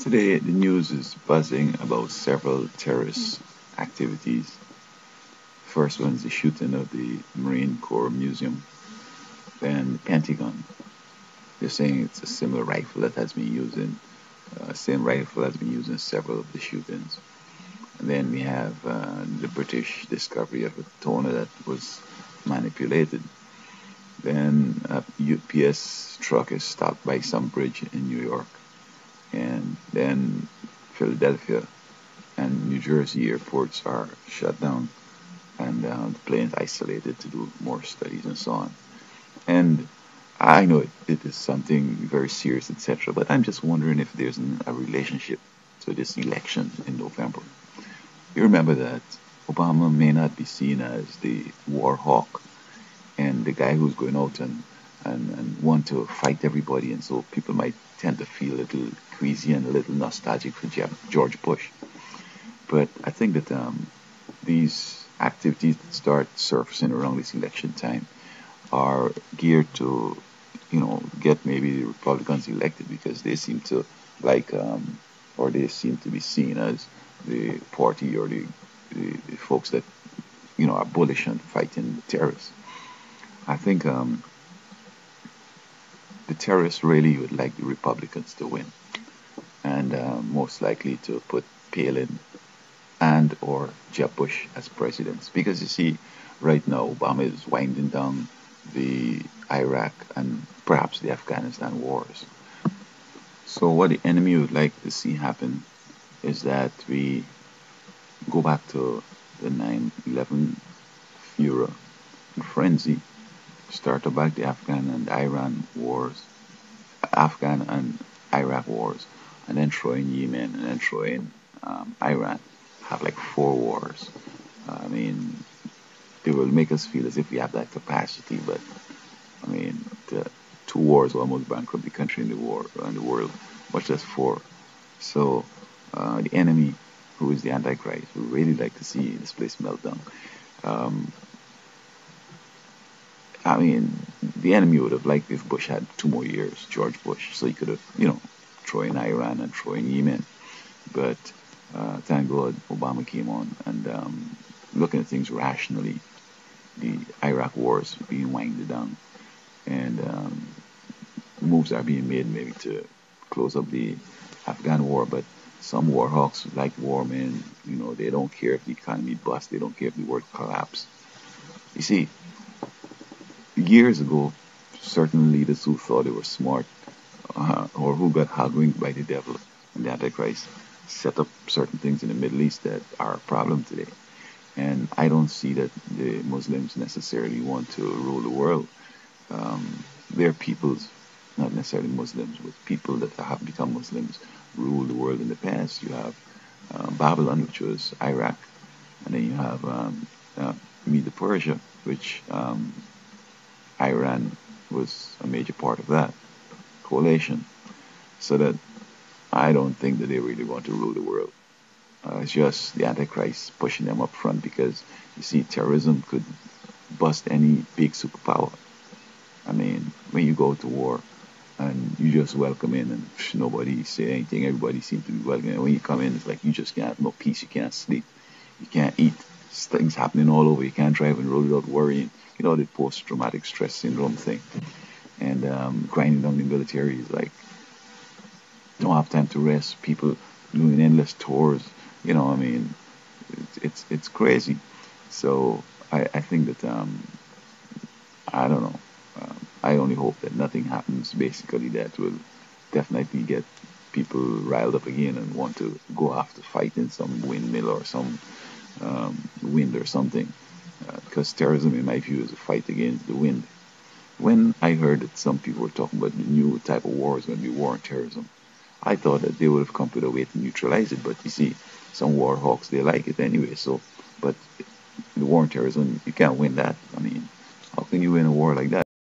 Today, the news is buzzing about several terrorist activities. First one is the shooting of the Marine Corps Museum, then the Pentagon. They're saying it's a similar rifle that has been used in, same rifle has been used in several of the shootings. And then we have the British discovery of a toner that was manipulated. Then a UPS truck is stopped by some bridge in New York. And then Philadelphia and New Jersey airports are shut down, and the planes isolated to do more studies and so on. And I know it is something very serious, etc., but I'm just wondering if there's a relationship to this election in November. You remember that Obama may not be seen as the war hawk and the guy who's going out and want to fight everybody, and so people might tend to feel a little queasy and a little nostalgic for George Bush. But I think that these activities that start surfacing around this election time are geared to, get maybe the Republicans elected, because they seem to like, or they seem to be seen as the party or the folks that, are bullish on fighting terrorists. I think the terrorists really would like the Republicans to win, and most likely to put Palin and or Jeb Bush as presidents. Because you see, right now Obama is winding down the Iraq and perhaps the Afghanistan wars. So what the enemy would like to see happen is that we go back to the 9/11 era and frenzy, start back the Afghan and Iraq wars, and then throw in Yemen, and then throw in Iran. Have like 4 wars. I mean, it will make us feel as if we have that capacity, but I mean, the 2 wars almost bankrupt the country in the world, much less 4. So the enemy, who is the Antichrist, would really like to see this place melt down. I mean, the enemy would have liked if Bush had 2 more years, George Bush, so he could have, throw in Iran and throw in Yemen. But thank God Obama came on, and looking at things rationally, the Iraq war is being winded down, and moves are being made maybe to close up the Afghan war. But some war hawks, like warmen, they don't care if the economy busts, they don't care if the world collapses. You see, years ago, certain leaders who thought they were smart, or who got hoodwinked by the devil and the Antichrist, set up certain things in the Middle East that are a problem today. And I don't see that the Muslims necessarily want to rule the world. Their peoples, not necessarily Muslims, but people that have become Muslims, rule the world in the past. You have Babylon, which was Iraq, and then you have Medo-Persia, which Iran was a major part of that coalition. So that I don't think that they really want to rule the world. It's just the Antichrist pushing them up front, because you see, terrorism could bust any big superpower. I mean, when you go to war and you just welcome in and nobody say anything, everybody seems to be welcoming. And when you come in, it's like you just can't have no peace, you can't sleep, you can't eat. Things happening all over. You can't drive and roll without worrying. The post-traumatic stress syndrome thing. And grinding down the military is like, don't have time to rest. People doing endless tours. I mean, it's crazy. So I think that I don't know. I only hope that nothing happens, basically, that will definitely get people riled up again and want to go after fighting some windmill or some wind or something. Because terrorism, in my view, is a fight against the wind. When I heard that some people were talking about the new type of war is going to be war on terrorism, I thought that they would have come up with a way to neutralize it. But you see, some war hawks, they like it anyway. So, but the war on terrorism, you can't win that. I mean, how can you win a war like that?